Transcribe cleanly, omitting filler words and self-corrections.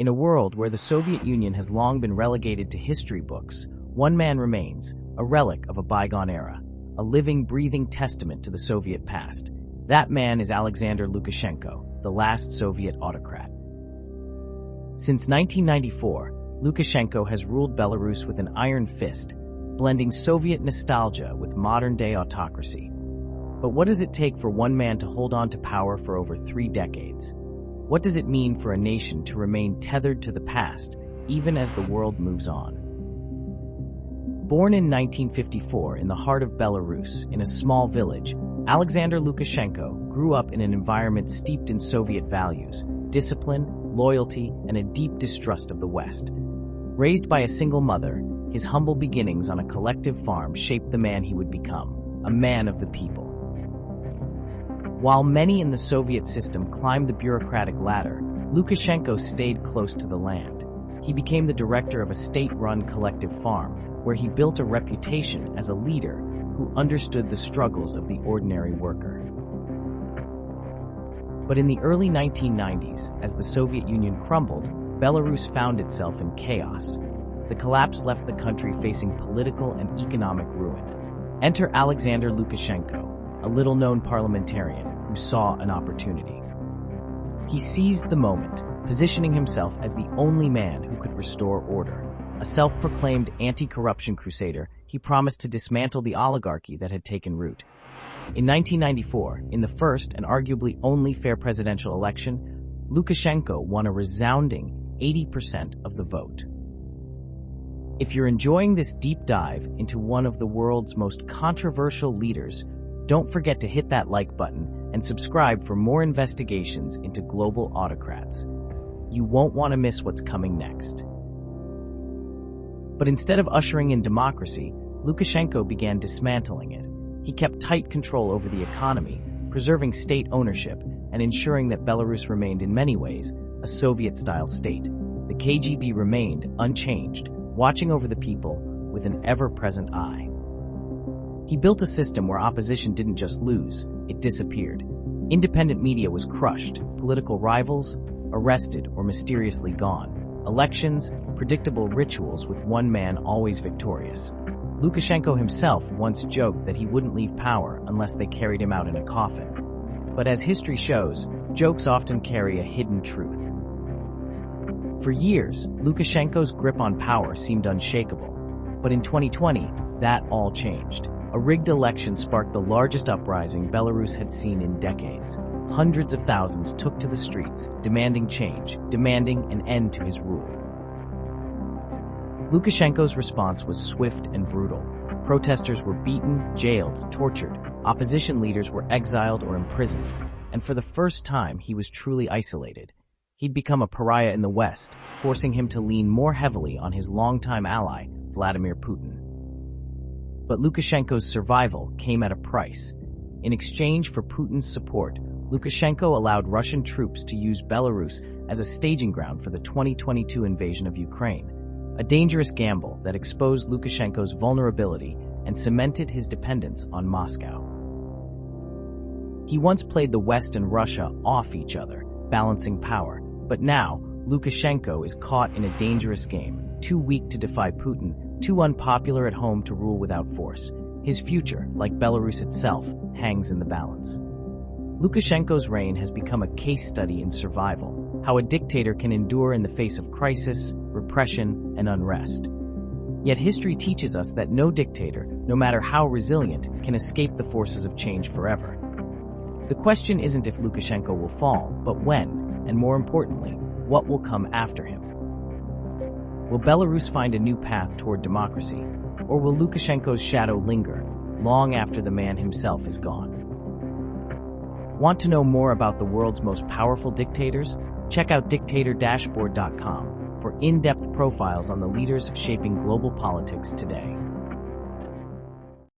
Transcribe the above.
In a world where the Soviet Union has long been relegated to history books, one man remains, a relic of a bygone era, a living, breathing testament to the Soviet past. That man is Alexander Lukashenko, the last Soviet autocrat. Since 1994, Lukashenko has ruled Belarus with an iron fist, blending Soviet nostalgia with modern-day autocracy. But what does it take for one man to hold on to power for over 3 decades? What does it mean for a nation to remain tethered to the past, even as the world moves on? Born in 1954 in the heart of Belarus, in a small village, Alexander Lukashenko grew up in an environment steeped in Soviet values, discipline, loyalty, and a deep distrust of the West. Raised by a single mother, his humble beginnings on a collective farm shaped the man he would become, a man of the people. While many in the Soviet system climbed the bureaucratic ladder, Lukashenko stayed close to the land. He became the director of a state-run collective farm, where he built a reputation as a leader who understood the struggles of the ordinary worker. But in the early 1990s, as the Soviet Union crumbled, Belarus found itself in chaos. The collapse left the country facing political and economic ruin. Enter Alexander Lukashenko, a little-known parliamentarian who saw an opportunity. He seized the moment, positioning himself as the only man who could restore order. A self-proclaimed anti-corruption crusader, he promised to dismantle the oligarchy that had taken root. In 1994, in the first and arguably only fair presidential election, Lukashenko won a resounding 80% of the vote. If you're enjoying this deep dive into one of the world's most controversial leaders, don't forget to hit that like button and subscribe for more investigations into global autocrats. You won't want to miss what's coming next. But instead of ushering in democracy, Lukashenko began dismantling it. He kept tight control over the economy, preserving state ownership and ensuring that Belarus remained in many ways a Soviet-style state. The KGB remained unchanged, watching over the people with an ever-present eye. He built a system where opposition didn't just lose, it disappeared. Independent media was crushed, political rivals arrested or mysteriously gone. Elections, predictable rituals with one man always victorious. Lukashenko himself once joked that he wouldn't leave power unless they carried him out in a coffin. But as history shows, jokes often carry a hidden truth. For years, Lukashenko's grip on power seemed unshakable. But in 2020, that all changed. A rigged election sparked the largest uprising Belarus had seen in decades. Hundreds of thousands took to the streets, demanding change, demanding an end to his rule. Lukashenko's response was swift and brutal. Protesters were beaten, jailed, tortured. Opposition leaders were exiled or imprisoned. And for the first time, he was truly isolated. He'd become a pariah in the West, forcing him to lean more heavily on his longtime ally, Vladimir Putin. But Lukashenko's survival came at a price. In exchange for Putin's support, Lukashenko allowed Russian troops to use Belarus as a staging ground for the 2022 invasion of Ukraine, a dangerous gamble that exposed Lukashenko's vulnerability and cemented his dependence on Moscow. He once played the West and Russia off each other, balancing power, but now Lukashenko is caught in a dangerous game, too weak to defy Putin, too unpopular at home to rule without force. His future, like Belarus itself, hangs in the balance. Lukashenko's reign has become a case study in survival, how a dictator can endure in the face of crisis, repression, and unrest. Yet history teaches us that no dictator, no matter how resilient, can escape the forces of change forever. The question isn't if Lukashenko will fall, but when, and more importantly, what will come after him. Will Belarus find a new path toward democracy, or will Lukashenko's shadow linger long after the man himself is gone? Want to know more about the world's most powerful dictators? Check out dictatordashboard.com for in-depth profiles on the leaders shaping global politics today.